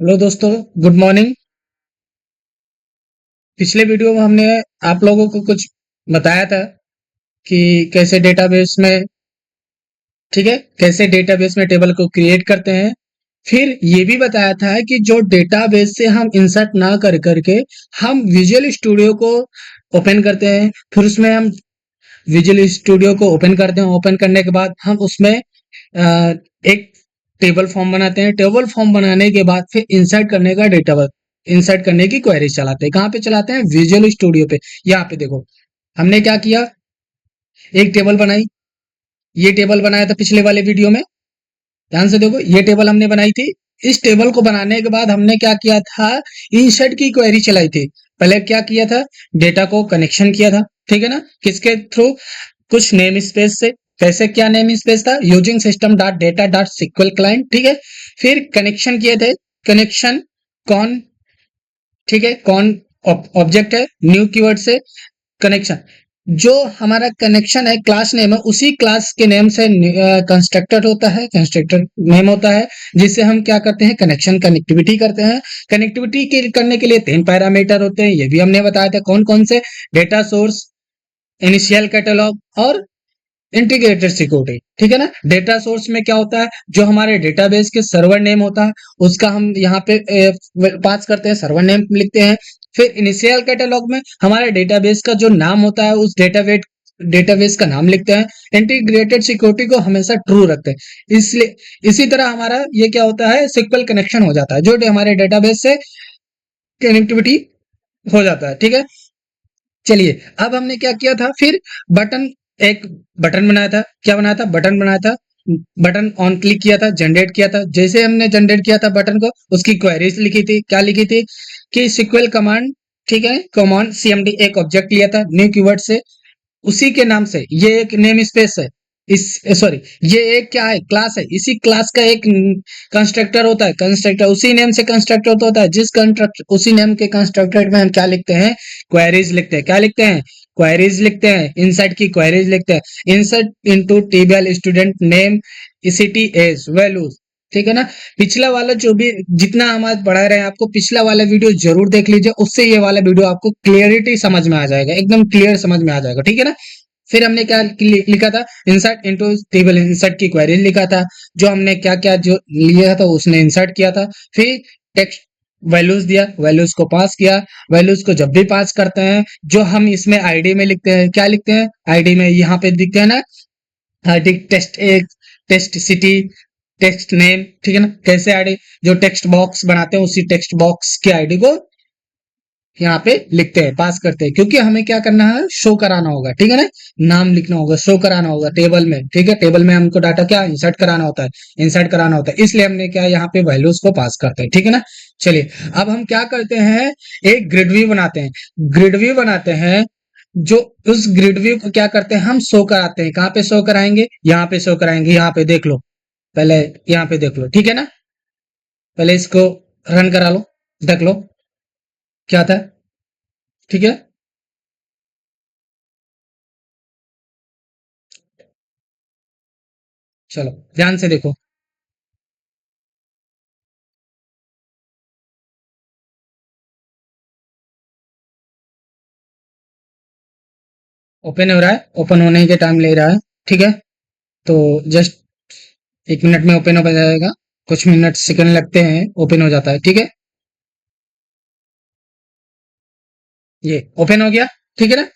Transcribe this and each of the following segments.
Hello दोस्तों, good morning. पिछले video में हमने आप लोगों को कुछ बताया था कि कैसे डेटाबेस में, ठीक है, कैसे डेटाबेस में टेबल को क्रिएट करते हैं। फिर ये भी बताया था कि जो डेटाबेस से हम इंसर्ट ना कर करके हम विजुअल स्टूडियो को ओपन करते हैं। फिर उसमें हम विजुअल स्टूडियो को ओपन करते हैं। ओपन करने के बाद हम उसमें एक टेबल फॉर्म बनाते हैं। टेबल फॉर्म बनाने के बाद फिर इंसर्ट करने का डेटा, इंसर्ट करने की क्वेरी चलाते हैं। कहाँ पे चलाते हैं? विजुअल स्टूडियो पे। यहाँ पे देखो, हमने क्या किया, एक टेबल बनाई। ये टेबल बनाया था पिछले वाले वीडियो में। ध्यान से देखो, ये टेबल हमने बनाई थी। इस टेबल को बनाने के बाद हमने क्या किया था, इंसर्ट की क्वेरी चलाई थी। पहले क्या किया था, डेटा को कनेक्शन किया था, ठीक है ना, किसके थ्रू, कुछ नेम स्पेस से। कैसे, क्या नेम स्पेस था, using system dot data dot sequel client, ठीक है। फिर कनेक्शन किए थे, कनेक्शन कौन, ठीक है, कौन ऑब्जेक्ट है, न्यू कीवर्ड से कनेक्शन। जो हमारा कनेक्शन है, क्लास नेम है, उसी क्लास के नेम से कंस्ट्रक्टर होता है, कंस्ट्रक्टर नेम होता है, जिससे हम क्या करते हैं, कनेक्शन, कनेक्टिविटी करते हैं। कनेक्टिविटी के करने के लिए 3 पैरामीटर होते हैं, ये भी हमने बताया था। कौन कौन से? डेटा सोर्स, इनिशियल कैटलॉग और इंटीग्रेटेड सिक्योरिटी, ठीक है ना। डेटा सोर्स में क्या होता है, जो हमारे डेटाबेस के सर्वर नेम होता है, उसका हम यहाँ पे पास करते हैं, सर्वर नेम लिखते हैं। फिर इनिशियल कैटलॉग में हमारे डेटाबेस का जो नाम होता है, उस डेटाबेस का नाम लिखते हैं। इंटीग्रेटेड सिक्योरिटी को हमेशा ट्रू रखते हैं। इसलिए इसी तरह हमारा ये क्या होता है, सिक्वल कनेक्शन हो जाता है, जो हमारे डेटाबेस से कनेक्टिविटी हो जाता है, ठीक है। चलिए, अब हमने क्या किया था, फिर बटन, एक बटन बनाया था। क्या बनाया था? बटन बनाया था। बटन ऑन क्लिक किया था, जनरेट किया था। जैसे हमने जनरेट किया था बटन को, उसकी क्वेरीज लिखी थी। क्या लिखी थी कि सिक्वल कमांड, ठीक है, कमांड सीएमडी, एक ऑब्जेक्ट लिया था न्यू कीवर्ड से, उसी के नाम से। ये एक नेम स्पेस है, इस, सॉरी, ये एक क्या है, क्लास है। इसी क्लास का एक कंस्ट्रक्टर होता है, कंस्ट्रक्टर उसी नेम से कंस्ट्रक्टर होता है। जिस कंस्ट्रक्टर, उसी नेम के कंस्ट्रक्टर में हम क्या लिखते हैं, क्वेरीज लिखते हैं। क्या लिखते हैं? क्वेरीज लिखते हैं। इंसर्ट की क्वेरीज लिखते हैं। Insert into table student name city age values, ठीक है ना। पिछला वाला जो भी, जितना हम आज पढ़ा रहे हैं आपको, पिछला वाला वीडियो जरूर देख लीजिए, उससे ये वाला वीडियो आपको क्लियरिटी समझ में आ जाएगा, एकदम क्लियर समझ में आ जाएगा, ठीक है ना। फिर हमने क्या लिखा था, इंसर्ट इनटू टेबल, इंसर्ट की क्वेरी लिखा था। जो हमने क्या क्या जो लिया था उसने इंसर्ट किया था। फिर टेक्स्ट वैल्यूज दिया, वैल्यूज को पास किया। वैल्यूज को जब भी पास करते हैं, जो हम इसमें आईडी में लिखते हैं, क्या लिखते हैं आईडी में, यहाँ पे दिखते हैं ना, आईडी टेस्ट एक, टेस्ट सिटी, टेक्स्ट नेम, ठीक है ना। कैसे आईडी, जो टेक्स्ट बॉक्स बनाते हैं उसी टेक्स्ट बॉक्स की आईडी को यहाँ पे लिखते हैं, पास करते हैं, क्योंकि हमें क्या करना है, शो कराना होगा, ठीक है ना। नाम लिखना होगा, शो कराना होगा टेबल में, ठीक है। टेबल में हमको डाटा क्या इंसर्ट कराना होता है, इंसर्ट कराना होता है, इसलिए हमने क्या यहाँ पे वैल्यूज को पास करते हैं, ठीक है ना। चलिए, अब हम क्या करते हैं, एक ग्रिड व्यू बनाते हैं। ग्रिड व्यू बनाते हैं, जो उस ग्रिड व्यू को क्या करते हैं, हम शो कराते हैं। कहाँ पे शो कराएंगे? यहाँ पे शो कराएंगे। यहाँ पे देख लो, पहले यहाँ पे देख लो, ठीक है ना। पहले इसको रन करा लो, देख लो क्या था, ठीक है। चलो ध्यान से देखो, ओपन हो रहा है, ओपन होने के टाइम ले रहा है, ठीक है। तो जस्ट 1 मिनट में ओपन हो जाएगा। कुछ मिनट सेकंड लगते हैं, ओपन हो जाता है, ठीक है। ये ओपन हो गया, ठीक है ना।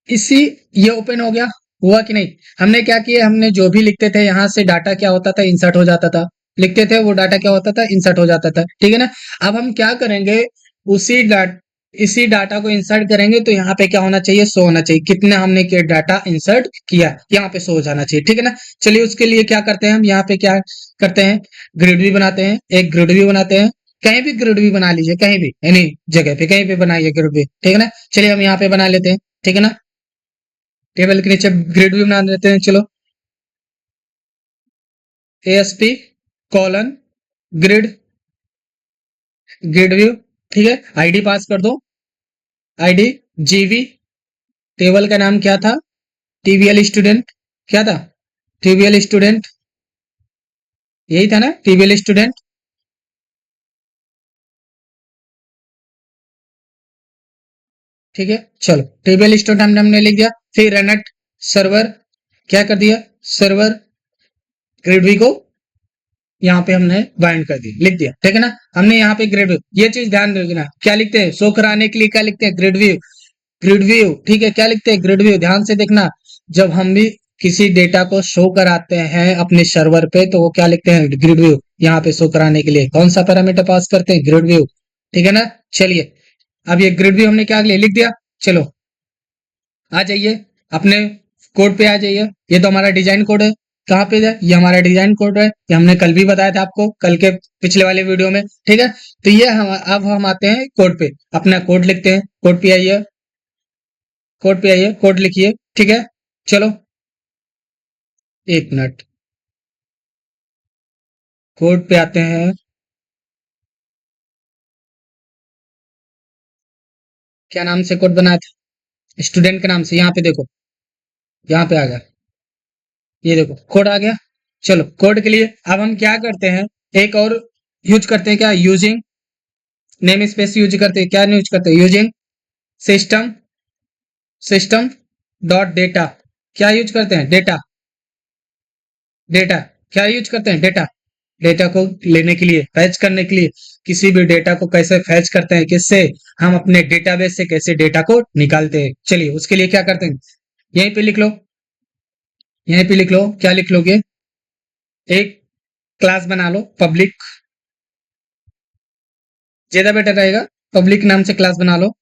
इसी, ये ओपन हो गया, हुआ कि नहीं। हमने क्या किया, हमने जो भी लिखते थे यहाँ से डाटा क्या होता था, इंसर्ट हो जाता था। लिखते थे वो डाटा क्या होता था, इंसर्ट हो जाता था, ठीक है ना। अब हम क्या करेंगे, उसी डाट इसी डाटा को इंसर्ट करेंगे, तो यहाँ पे क्या होना चाहिए, शो होना चाहिए, कितना हमने क्या डाटा इंसर्ट किया, यहाँ पे शो हो जाना चाहिए, ठीक है ना। चलिए, उसके लिए क्या करते हैं, हम यहाँ पे क्या करते हैं, ग्रिड भी बनाते हैं। एक ग्रिड भी बनाते हैं, कहीं भी ग्रिड भी बना लीजिए, कहीं भी, एनी जगह पे कहीं पे बनाइए ग्रिड भी, ठीक है ना। चलिए, हम यहाँ पे बना लेते हैं, ठीक है ना। टेबल के नीचे ग्रिड भी बना देते हैं, चलो। ASP colon grid, grid view, ठीक है। आईडी पास कर दो, आईडी जीवी, टेबल का नाम क्या था, टीबीएल स्टूडेंट, क्या था, टीबीएल स्टूडेंट, यही था ना, टीबीएल स्टूडेंट, ठीक है, चलो टेबल स्टोर हमने लिख दिया। फिर रनट सर्वर क्या कर दिया, सर्वर ग्रिड को यहाँ पे हमने बाइंड कर दिया, लिख दिया, ठीक है ना। हमने यहाँ पे ग्रिड व्यू, ये चीज ध्यान रखना, क्या लिखते हैं शो कराने के लिए, क्या लिखते हैं ग्रिड व्यू, ग्रिड व्यू, ठीक है, क्या लिखते हैं ग्रिड व्यू। ध्यान से देखना, जब हम भी किसी डेटा को शो कराते हैं अपने सर्वर पे तो वो क्या लिखते हैं ग्रिड व्यू। यहाँ पे शो कराने के लिए कौन सा पैरामीटर पास करते हैं, ग्रिड व्यू, ठीक है ना। चलिए अब ये ग्रिड व्यू हमने क्या लिख दिया। चलो आ जाइए अपने कोड पे आ जाइए। ये तो हमारा डिजाइन कोड है, कहाँ पे है, ये हमारा डिजाइन कोड है, ये हमने कल भी बताया था आपको, कल के पिछले वाले वीडियो में, ठीक है। तो ये अब हम आते हैं कोड पे, अपना कोड लिखते हैं। कोड पे आइए, कोड पे आइए, कोड लिखिए, ठीक है। चलो एक मिनट, कोड पे आते हैं। क्या नाम से कोड बनाया था, स्टूडेंट के नाम से, यहाँ पे देखो, यहाँ पे आ गया, ये देखो कोड आ गया। चलो कोड के लिए अब हम क्या करते हैं, एक और यूज करते हैं, क्या यूजिंग नेम स्पेस यूज करते हैं, क्या यूज करते हैं using system, system dot data, क्या यूज करते हैं डेटा, डेटा क्या यूज करते हैं डेटा, डेटा को लेने के लिए, फैच करने के लिए, किसी भी डेटा को कैसे फैच करते हैं, किससे, हम अपने डेटाबेस से कैसे डेटा को निकालते हैं। चलिए उसके लिए क्या करते हैं, यहीं पे लिख लो, यहीं पे लिख लो, क्या लिख लोगे, एक क्लास बना लो पब्लिक, ज्यादा बेटर रहेगा, पब्लिक नाम से क्लास बना लो,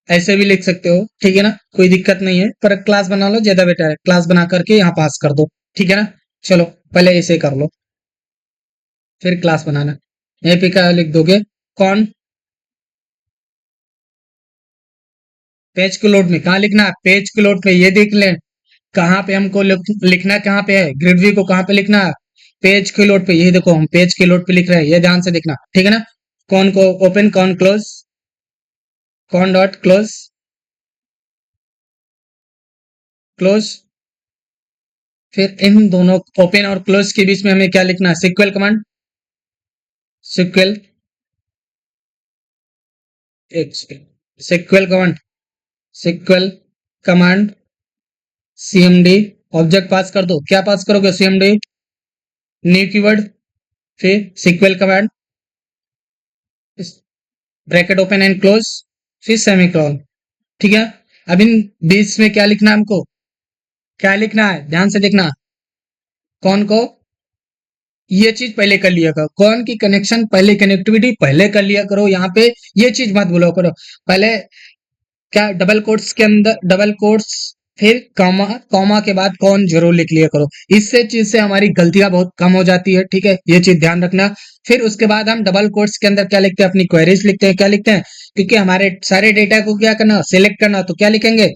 ऐसे भी लिख सकते हो, ठीक है ना, कोई दिक्कत नहीं है, पर क्लास बना लो ज्यादा बेटर है, क्लास बना करके यहाँ पास कर दो, ठीक है ना। चलो पहले ऐसे कर लो, फिर क्लास बनाना, यहीं पे क्या लिख दोगे, कौन, पेज के लोड में कहाँ लिखना है, पेज के लोड पे, ये देख लें कहाँ पे हमको लिखना, कहाँ पे है ग्रिड व्यू को, कहाँ पे लिखना है, पेज के लोड पे, ये देखो हम पेज के लोड पे लिख रहे हैं, ये ध्यान से देखना, ठीक है ना। कौन को ओपन, कौन क्लोज, कौन डॉट क्लोज, क्लोज, फिर इन दोनों ओपन और क्लोज के बीच में हमें क्या लिखना है, सिक्वल कमांड, सिक्वल, एक SQL command, SQL command cmd object pass कर दो, क्या पास करोगे cmd न्यू कीवर्ड, फिर SQL command bracket open and close, फिर सेमीकोलन, ठीक है। अब इन बीच में क्या लिखना है हमको, क्या लिखना है ध्यान से देखना, कौन को, ये चीज पहले कर लिया करो, कौन की कनेक्शन पहले, कनेक्टिविटी पहले कर लिया करो, यहाँ पे ये चीज मत बोलो करो पहले, क्या डबल कोट्स के अंदर डबल कोट्स, फिर कॉमा, कॉमा के बाद कौन जरूर लिख लिया करो, इससे चीज से हमारी गलतियां बहुत कम हो जाती है, ठीक है, ये चीज ध्यान रखना। फिर उसके बाद हम डबल कोट्स के अंदर क्या लिखते हैं, अपनी क्वेरीज लिखते हैं, क्या लिखते हैं, क्योंकि हमारे सारे डेटा को क्या करना, सिलेक्ट करना, तो क्या लिखेंगे,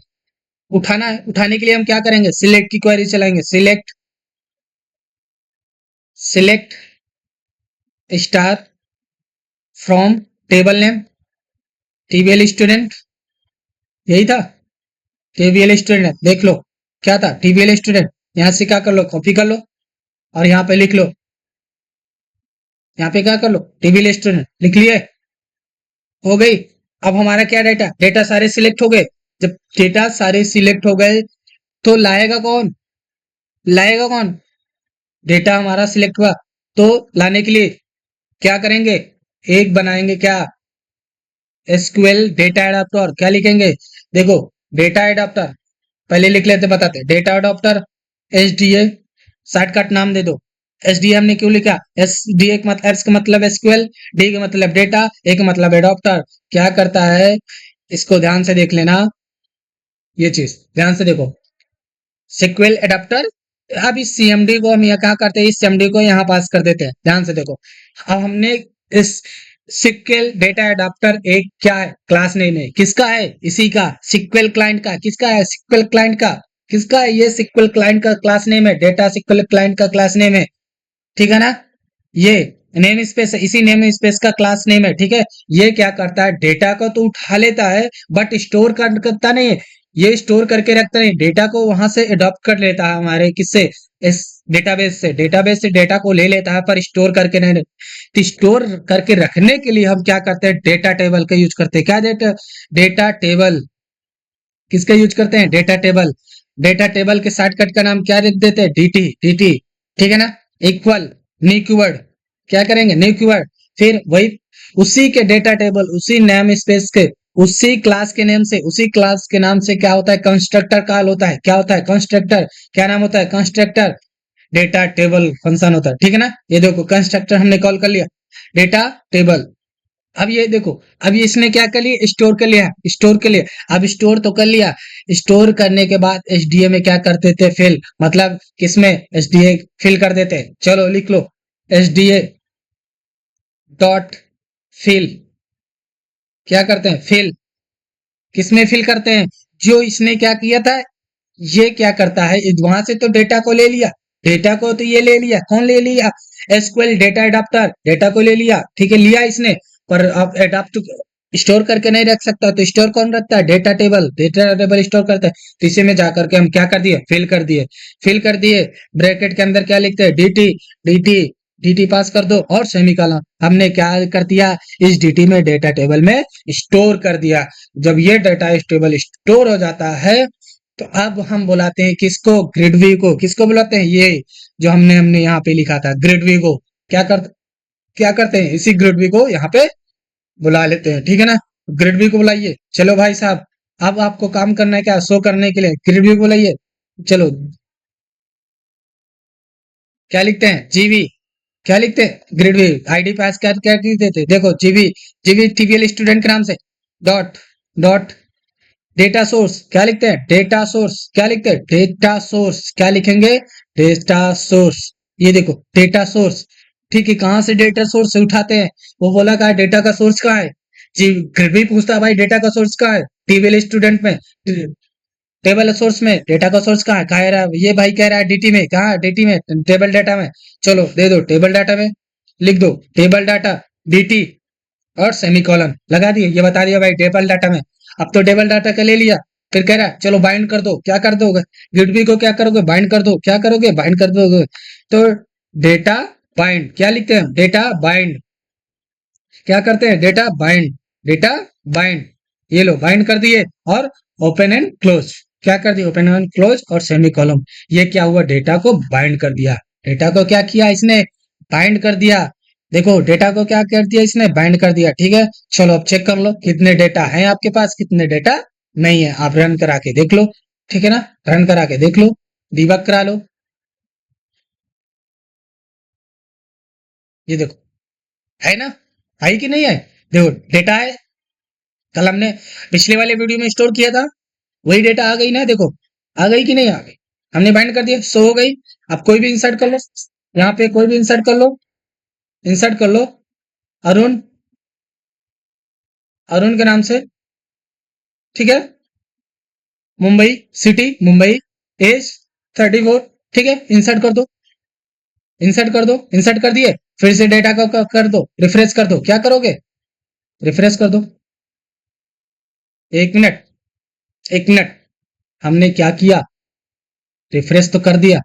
उठाना है, उठाने के लिए हम क्या करेंगे, सिलेक्ट की क्वेरी चलाएंगे, select, select star from table name, TBL student, यही था, टीबीएल स्टूडेंट, देख लो क्या था टीबीएल स्टूडेंट, यहां से क्या कर लो, कॉपी कर लो और यहाँ पे लिख लो, यहाँ पे क्या कर लो टीबीएल स्टूडेंट लिख लिए, हो गई। अब हमारा क्या डेटा, डेटा सारे सिलेक्ट हो गए, जब डेटा सारे सिलेक्ट हो गए तो लाएगा कौन, लाएगा कौन, डेटा हमारा सिलेक्ट हुआ, तो लाने के लिए क्या करेंगे, एक बनाएंगे क्या, एसक्यूएल डेटा एडाप्टर, क्या लिखेंगे, देखो डेटा एडाप्टर पहले लिख लेते, बताते डेटा एडाप्टर एसडीए, शॉर्टकट नाम दे दो, एसडीए हमने क्यों लिखा, एसडीए का मतलब, एस का मतलब एसक्यूएल, डी का मतलब डेटा, ए का मतलब एडाप्टर, क्या करता है, इसको ध्यान से देख लेना, ये चीज ध्यान से देखो, सिक्वल एडाप्टर, अब इस सीएमडी को हम यहाँ क्या करते हैं, इस सीएमडी को यहाँ पास कर देते हैं, ध्यान से देखो। अब हमने इस सिक्वल डेटा एडाप्टर एक क्या है, क्लास नेम है, किसका है, इसी का सिक्वल क्लाइंट का, किसका है सिक्वल क्लाइंट का, किसका है, ये सिक्वल क्लाइंट का क्लास नेम है, डेटा सिक्वल क्लाइंट का क्लास नेम है, ठीक है ना। ये नेम स्पेस, इसी नेम स्पेस का क्लास नेम है, ठीक है। ये क्या करता है, डेटा को तो उठा लेता है बट स्टोर करता नहीं है, ये स्टोर करके रखता नहीं, डेटा को वहां से अडॉप्ट कर लेता है हमारे किससे, इस डेटाबेस से डेटा को ले लेता है, पर स्टोर करके नहीं। तो स्टोर करके रखने के लिए हम क्या करते हैं, डेटा टेबल का यूज करते हैं। क्या डेटा टेबल किसका यूज करते हैं, डेटा टेबल। डेटा टेबल के शॉर्टकट का नाम क्या लिख देते हैं, डीटी। ठीक है ना, इक्वल न्यू कीवर्ड, क्या करेंगे, न्यू कीवर्ड। फिर वही उसी के डेटा टेबल, उसी नेम स्पेस के, उसी क्लास के नेम से, उसी क्लास के नाम से क्या होता है, कंस्ट्रक्टर कॉल होता है। क्या होता है, कंस्ट्रक्टर। क्या नाम होता है, कंस्ट्रक्टर। डेटा टेबल फंक्शन होता है, ठीक है ना। ये देखो कंस्ट्रक्टर हमने कॉल कर लिया, डेटा टेबल। अब ये देखो, अब ये इसने क्या कर लिया, स्टोर कर लिया, स्टोर कर लिया। अब स्टोर तो कर लिया, स्टोर करने के बाद एसडीए में क्या करते थे, फिल। मतलब किसमें, एसडीए फिल कर देते। चलो लिख लो, एसडीए डॉट फिल। क्या करते हैं, फिल। किसमें फिल करते हैं, जो इसने क्या किया था, ये क्या करता है, वहां से तो डेटा को ले लिया, डेटा को तो ये ले लिया, कौन ले लिया, एसक्यूएल डेटा एडाप्टर, डेटा को ले लिया, ठीक है, लिया इसने। पर अब एडाप्ट स्टोर करके नहीं रख सकता, तो स्टोर कौन रखता है, डेटा टेबल स्टोर करता है। तो इसी में जाकर के हम क्या कर दिए, फिल कर दिए। ब्रैकेट के अंदर क्या लिखते हैं, डी टी पास कर दो और सेमीकोलन। हमने क्या कर दिया, इस डीटी में डेटा टेबल में स्टोर कर दिया। जब ये डेटा टेबल स्टोर हो जाता है, तो अब हम बुलाते हैं किसको, ग्रिड व्यू को। किसको बुलाते हैं, ये जो हमने हमने यहाँ पे लिखा था, ग्रिड व्यू को। क्या करते हैं, इसी ग्रिड व्यू को यहाँ पे बुला लेते हैं, ठीक है ना। ग्रिड व्यू को बुलाइए। चलो भाई साहब, अब आपको काम करना है क्या, शो करने के लिए ग्रिड व्यू को बुलाइए। चलो, क्या लिखते हैं, जीवी। क्या लिखते हैं, ग्रिड व्यू। आईडी पास क्या क्या लिखते थे, देखो जीवी, टीवीएल स्टूडेंट के नाम से, डॉट डॉट डेटा सोर्स। क्या लिखते हैं, डेटा सोर्स। क्या लिखते हैं, डेटा सोर्स। क्या लिखेंगे, डेटा सोर्स। ये देखो डेटा सोर्स, ठीक है। कहां से डेटा सोर्स से उठाते हैं, वो बोला कहा डेटा का सोर्स कहाँ है। जी, फिर भी पूछता है भाई डेटा का सोर्स कहाँ है, टीवीएल स्टूडेंट में, टेबल सोर्स में डेटा का सोर्स कहाँ है, कह रहा है ये भाई, कह रहा है डीटी में। कहाँ, डीटी में, टेबल डाटा में। चलो दे दो, टेबल डाटा में लिख दो, टेबल डाटा डीटी और सेमीकोलन लगा दिए। ये बता दिया भाई टेबल डाटा में। अब तो टेबल डाटा का ले लिया, फिर कह रहा है चलो बाइंड कर दो। क्या कर दोगे, गिडबी को क्या करोगे, बाइंड कर दो। क्या करोगे, बाइंड कर दोगे। तो डेटा बाइंड, क्या लिखते हैं, डेटा बाइंड। क्या करते हैं, डेटा बाइंड, डेटा बाइंड। ये लो बाइंड कर दिए। और ओपन एंड क्लोज, क्या कर दिया, ओपन एंड क्लोज और सेमी कॉलम। ये क्या हुआ, डेटा को बाइंड कर दिया। डेटा को क्या किया इसने, बाइंड कर दिया। देखो डेटा को क्या कर दिया इसने, बाइंड कर दिया, ठीक है। चलो अब चेक कर लो कितने डेटा हैं आपके पास, कितने डेटा नहीं है। आप रन करा के देख लो, ठीक है ना, रन करा के देख लो, डिबग करा लो। ये देखो, है ना, आई कि नहीं है, देखो डेटा है। कल हमने पिछले वाले वीडियो में स्टोर किया था, वही डेटा आ गई ना, देखो आ गई कि नहीं आ गई। हमने बाइंड कर दिया, सो हो गई। अब कोई भी इंसर्ट कर लो, यहाँ पे कोई भी इंसर्ट कर लो, इंसर्ट कर लो, अरुण, अरुण के नाम से, ठीक है। मुंबई सिटी, मुंबई, एज 34, ठीक है। इंसर्ट कर दो, इंसर्ट कर दो, इंसर्ट कर दिए। फिर से डेटा को कर दो, रिफ्रेश कर दो। क्या करोगे, रिफ्रेश कर दो। एक मिनट, एक मिनट, हमने क्या किया, रिफ्रेश तो कर दिया,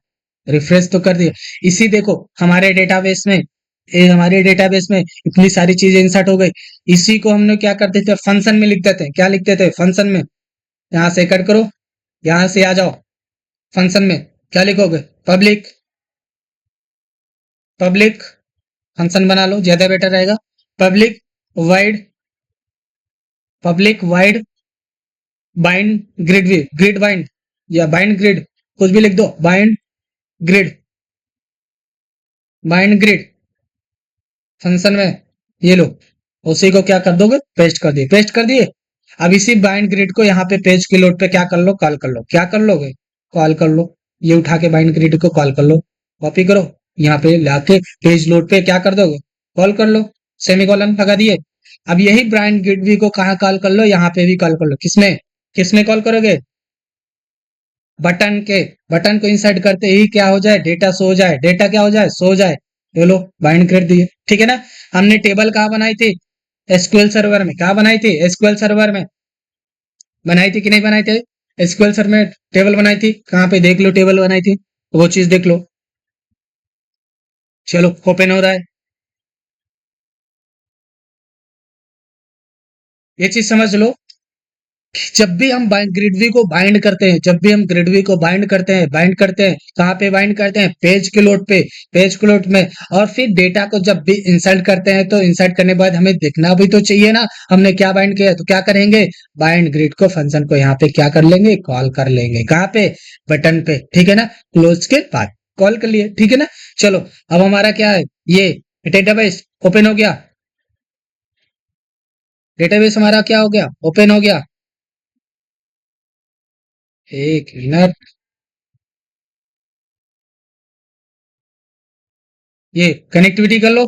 रिफ्रेश तो कर दिया। इसी देखो हमारे डेटाबेस में, हमारे डेटाबेस में इतनी सारी चीजें इंसर्ट हो गई। इसी को हमने क्या करते थे, फंक्शन में लिख देते हैं। क्या लिखते थे, फंक्शन में। यहाँ से कट करो, यहाँ से आ जाओ, फंक्शन में क्या लिखोगे, पब्लिक, पब्लिक फंक्शन बना लो, ज्यादा बेटर रहेगा। Public wide, public wide bind grid, भी ग्रिड बाइंड या बाइंड ग्रिड, कुछ भी लिख दो, bind grid, bind grid function में। ये लो, उसी को क्या कर दोगे, पेस्ट कर दिए, पेस्ट कर दिए। अब इसी बाइंड ग्रिड को यहाँ पे पेज की लोड पे क्या कर लो, कॉल कर लो। क्या कर लोगे, कॉल कर लो। ये उठा के बाइंड ग्रिड को कॉल कर लो, कॉपी करो, यहाँ पे लाके पेज लोड पे क्या कर दोगे, कॉल कर लो, सेमीकोलन लगा दिए। अब यही बाइंड ग्रिड को कहाँ कॉल कर लो, यहाँ पे भी कॉल कर लो। किसमें, किसमें कॉल करोगे, बटन के, बटन को इंसर्ट करते ही क्या हो जाए, डेटा सो जाए, डेटा क्या हो जाए, सो जाए। ये लो बाइंड कर दिए, ठीक है ना। हमने टेबल कहाँ बनाई थी, एसक्यूएल सर्वर में। कहाँ बनाई थी, एसक्यूएल सर्वर में बनाई थी कि नहीं बनाई थी, एसक्यूएल सर्वर में टेबल बनाई थी। कहाँ पे देख लो, टेबल बनाई थी, वो चीज देख लो। चलो ओपन हो रहा है, ये चीज समझ लो। जब भी हम ग्रिडवी को बाइंड करते हैं, जब भी हम ग्रिडवी को बाइंड करते हैं कहाँ पे बाइंड करते हैं, पेज के लोड पे, पेज के लोड में। और फिर डेटा को जब भी इंसर्ट करते हैं तो इंसर्ट करने के बाद हमें दिखना भी तो चाहिए ना हमने क्या बाइंड किया है। तो क्या करेंगे, बाइंड ग्रिड को फंक्शन को यहाँ पे क्या कर लेंगे, कॉल कर लेंगे। कहाँ पे, बटन पे, ठीक है ना, क्लोज के बाद कॉल कर लिए, ठीक है ना। चलो अब हमारा क्या है, ये डेटाबेस ओपन हो गया, डेटाबेस हमारा क्या हो गया, ओपन हो गया। एक मिनट, ये कनेक्टिविटी कर लो,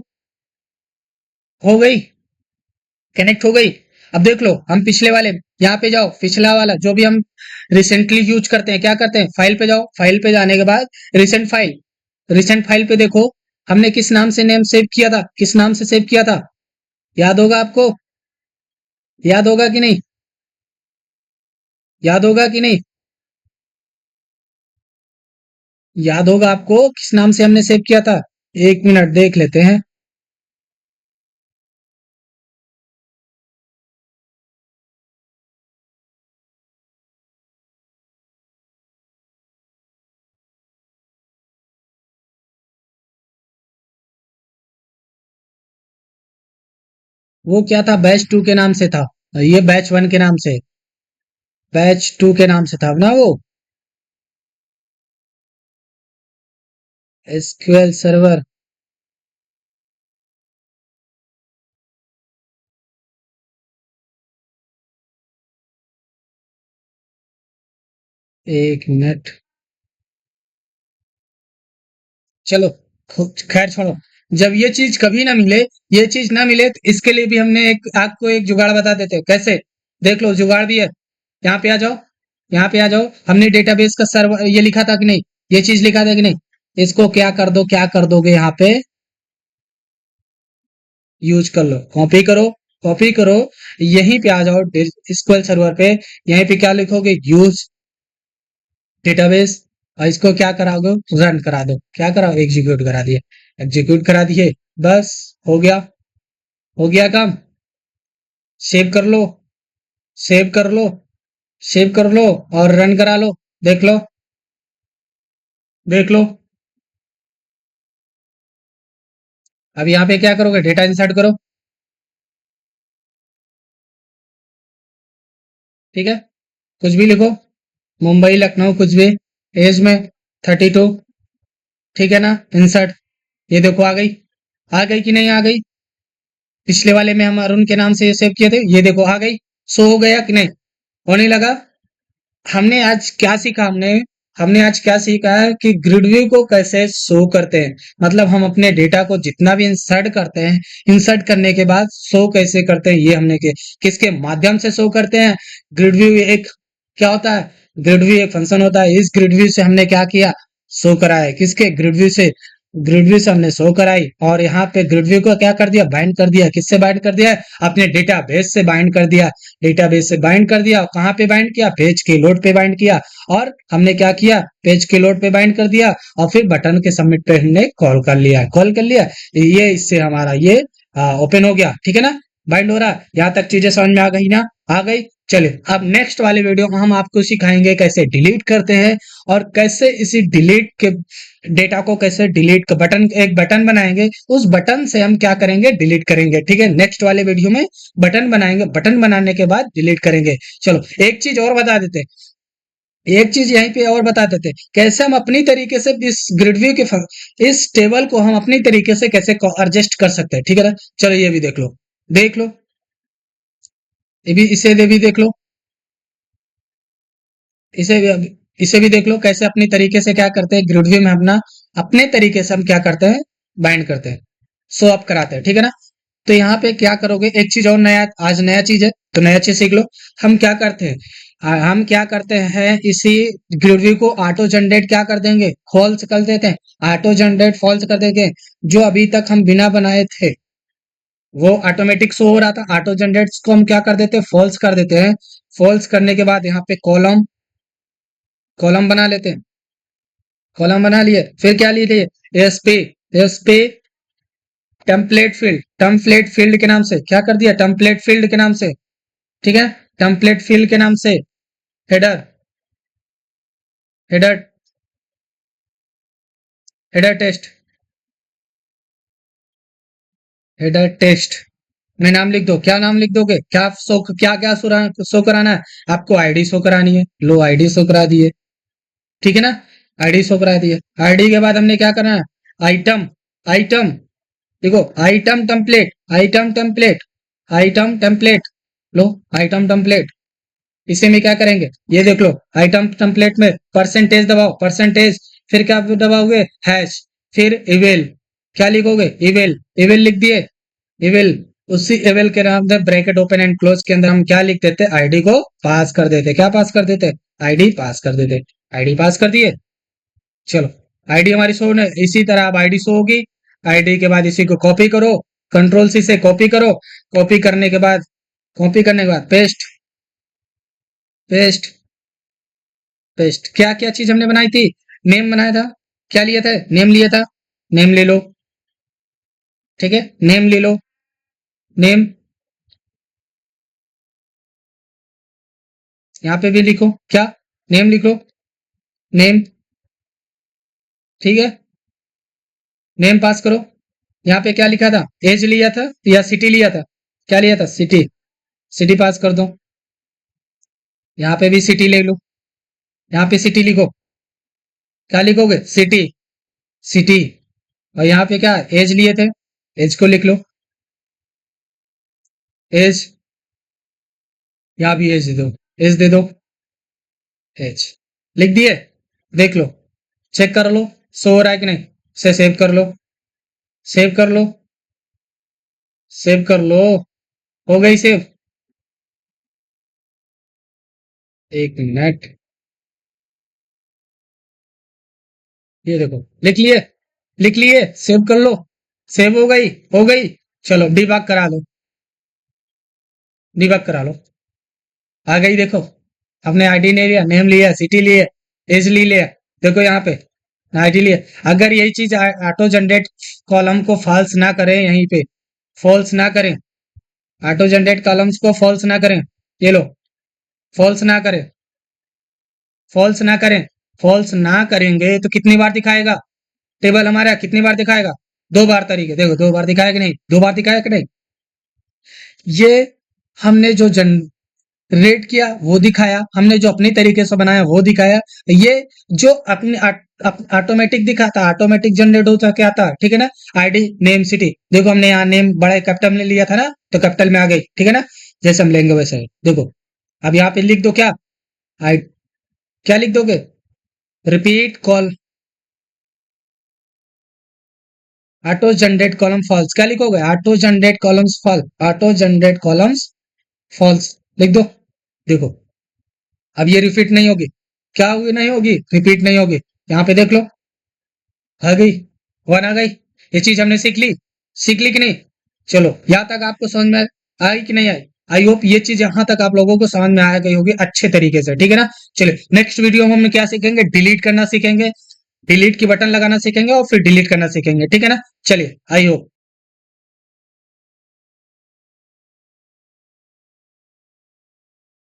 हो गई, कनेक्ट हो गई। अब देख लो हम पिछले वाले, यहाँ पे जाओ, पिछला वाला जो भी हम रिसेंटली यूज करते हैं, क्या करते हैं, फाइल पे जाओ, फाइल पे जाने के बाद रिसेंट फाइल पे देखो हमने किस नाम से नेम सेव किया था, किस नाम से सेव किया था, याद होगा आपको, याद होगा कि नहीं, याद होगा कि नहीं, याद होगा आपको किस नाम से हमने सेव किया था। एक मिनट देख लेते हैं। वो क्या था, बैच 2 के नाम से था, ये बैच 1 के नाम से, बैच 2 के नाम से था ना वो, एसक्यूएल सर्वर। एक मिनट, चलो खैर छोड़ो। जब ये चीज कभी ना मिले, ये चीज ना मिले तो इसके लिए भी हमने एक आपको एक जुगाड़ बता देते हैं कैसे। देख लो जुगाड़ भी है, यहाँ पे आ जाओ, यहाँ पे आ जाओ। हमने डेटाबेस का सर्वर ये लिखा था कि नहीं, ये चीज लिखा था कि नहीं, इसको क्या कर दो, क्या कर दोगे, यहाँ पे यूज कर लो, कॉपी करो, कॉपी करो, यहीं पे आ जाओ एसक्यूएल सर्वर पे, यहीं पे क्या लिखोगे, यूज डेटाबेस, और इसको क्या कराओगे, रन करा दो, क्या कराओ, एग्जीक्यूट करा दिए, एग्जीक्यूट करा दिए, बस हो गया, हो गया काम। सेव कर लो, सेव कर लो, सेव कर लो और रन करा लो, देख लो, देख लो। अब यहाँ पे क्या करोगे, डेटा इंसर्ट करो, ठीक है, कुछ भी लिखो, मुंबई लखनऊ कुछ भी, एज में 32, ठीक है ना, इंसर्ट, ये देखो आ गई, आ गई कि नहीं आ गई, पिछले वाले में हम अरुण के नाम से ये सेव किए थे, ये देखो आ गई, शो हो गया कि नहीं, होने लगा। हमने आज क्या सीखा, हमने हमने आज क्या सीखा है कि ग्रिड व्यू को कैसे शो करते हैं, मतलब हम अपने डेटा को जितना भी इंसर्ट करते हैं, इंसर्ट करने के बाद शो कैसे करते हैं, ये हमने किसके माध्यम से शो करते हैं। ग्रिड व्यू एक क्या होता है, ग्रिड व्यू एक फंक्शन होता है, इस ग्रिड व्यू से हमने क्या किया, शो करा है, किसके ग्रिड व्यू से, ग्रिड व्यू से हमने शो कराई, और यहाँ पे ग्रिड व्यू को क्या कर दिया, बाइंड कर दिया, किससे बाइंड कर दिया है, अपने डेटाबेस से बाइंड कर दिया, डेटाबेस से बाइंड कर दिया, कहाँ पे बाइंड किया, पेज के लोड पे बाइंड किया, और हमने क्या किया, पेज के लोड पे बाइंड कर दिया, और फिर बटन के सबमिट पे हमने कॉल कर लिया, कॉल कर लिया, ये इससे हमारा ये ओपन हो गया, ठीक है ना, बाइंड हो रहा है। यहाँ तक चीजें समझ में आ गई ना, आ गई। चलिए अब नेक्स्ट वाले वीडियो में हम आपको सिखाएंगे कैसे डिलीट करते हैं, और कैसे इसी डिलीट के डेटा को कैसे डिलीट का बटन, एक बटन बनाएंगे, उस बटन से हम क्या करेंगे, डिलीट करेंगे, ठीक है, नेक्स्ट वाले वीडियो में बटन बनाएंगे, बटन बनाने के बाद डिलीट करेंगे। चलो एक चीज और बता देते, एक चीज यहीं पे और बता देते, कैसे हम अपनी तरीके से इस ग्रिड व्यू के इस टेबल को हम अपनी तरीके से कैसे एडजस्ट कर सकते हैं, ठीक है ना। चलो ये भी देख लो, देख लो, ये भी, इसे भी देख लो, इसे भी, इसे भी देख लो, कैसे अपनी तरीके से क्या करते हैं, ग्रिड व्यू में अपना अपने तरीके से हम क्या करते हैं, बाइंड करते हैं, शो अप कराते हैं, ठीक है ना। तो यहाँ पे क्या करोगे, एक चीज और नया, आज नया चीज है तो नया चीज सीख लो। हम क्या करते हैं, हम क्या करते हैं, इसी ग्रिड व्यू को ऑटो जनरेट क्या कर देंगे, फॉल्स कर देते हैं, ऑटो जनरेट फॉल्स कर देंगे। जो अभी तक हम बिना बनाए थे वो ऑटोमेटिक शो हो रहा था, ऑटो जनरेट को हम क्या कर देते हैं, फॉल्स कर देते हैं। फॉल्स करने के बाद यहाँ पे कॉलम, कॉलम बना लेते हैं, कॉलम बना लिए, फिर क्या लिए थे, एस पे टेम्पलेट फील्ड के नाम से क्या कर दिया, टेम्पलेट फील्ड के नाम से, ठीक है, टेम्पलेट फील्ड के नाम से header header header test header test में नाम लिख दो, क्या नाम लिख दोगे, क्या क्या शो कराना है, आपको आईडी शो करानी है, लो आईडी शो करा दिए, ठीक है ना, आईडी शो करा दिए, आईडी के बाद हमने क्या करना है, आइटम आइटम देखो, आइटम टेम्पलेट लो, आइटम टेम्पलेट, इसी में क्या करेंगे, ये देख लो, आइटम टेम्पलेट में परसेंटेज दबाओ, परसेंटेज, फिर क्या दबाओगे, हैश, फिर इवेल, क्या लिखोगे, इवेल, इवेल लिख दिए, इवेल, उसी इवेल के नाम से ब्रैकेट ओपन एंड क्लोज के अंदर हम क्या लिख देते, आईडी को पास कर देते, क्या पास कर देते, आईडी पास कर देते, आईडी पास कर दिए, चलो, आईडी हमारी शो ने, इसी तरह अब आईडी शो होगी, आईडी के बाद इसी को कॉपी करो, कंट्रोल सी से कॉपी करो, कॉपी करने के बाद पेस्ट पेस्ट पेस्ट, क्या क्या चीज हमने बनाई थी, नेम बनाया था, क्या लिया था, नेम लिया था, नेम ले लो, ठीक है, नेम ले लो, नेम, यहाँ पे भी लिखो, क्या, नेम लिखो, नेम, ठीक है, नेम पास करो, यहाँ पे क्या लिखा था, एज लिया था या सिटी लिया था, क्या लिया था, सिटी, सिटी पास कर दो, यहाँ पे भी सिटी ले लो, यहाँ पे सिटी लिखो, क्या लिखोगे, सिटी, सिटी, और यहाँ पे क्या एज लिए थे, एज को लिख लो, एज, यहाँ भी एज दे दो, एज दे दो, एज लिख दिए, देख लो, चेक कर लो, शो हो रहा है कि नहीं, से सेव कर लो, सेव कर लो, सेव कर लो, हो गई सेव, एक मिनट, ये देखो, लिख लिए, सेव कर लो, सेव हो गई, चलो डिबग करा लो, डिबग करा लो, आ गई देखो, अपने आईडी नहीं लिया, नेम लिया, सिटी लिए, एज लिया, देखो यहाँ पे आईडी लिया, अगर यही चीज ऑटो जनरेट कॉलम को फॉल्स ना करें, यहीं पे फॉल्स ना करें, ऑटो जनरेट कॉलम्स को फॉल्स ना करें, ये लो, फॉल्स ना करें, फॉल्स ना करें, फॉल्स ना करेंगे तो कितनी बार दिखाएगा, टेबल हमारा कितनी बार दिखाएगा, दो बार, तरीके देखो, दो बार दिखाया कि नहीं, दो बार दिखाया कि नहीं, ये हमने जो जनरेट किया वो दिखाया, हमने जो अपनी तरीके से बनाया वो दिखाया, ये जो अपने ऑटोमेटिक दिखाता, ऑटोमेटिक जनरेट होता क्या आता, ठीक है ना, आईडी नेम सिटी, देखो हमने यहाँ नेम बड़ा कैपिटल में लिया था ना, तो कैपिटल में आ गई, ठीक है ना, जैसे हम लेंगे वैसे, देखो, अब यहाँ पे लिख दो क्या, आई, क्या लिख दोगे, repeat call, auto generate column false, क्या लिखोगे, auto generate columns false, auto generate columns false लिख दो, देखो, अब ये रिपीट नहीं होगी, क्या होगी, नहीं होगी, रिपीट नहीं होगी, यहाँ पे देख लो, आ गई, वन आ गई, ये चीज हमने सीख ली कि नहीं, चलो, यहाँ तक आपको समझ में आई कि नहीं आई, आई होप ये चीज यहाँ तक आप लोगों को समझ में आ गई होगी अच्छे तरीके से, ठीक है ना, चलिए नेक्स्ट वीडियो में हम क्या सीखेंगे, डिलीट करना सीखेंगे, डिलीट की बटन लगाना सीखेंगे और फिर डिलीट करना सीखेंगे, ठीक है ना, चलिए, आई होप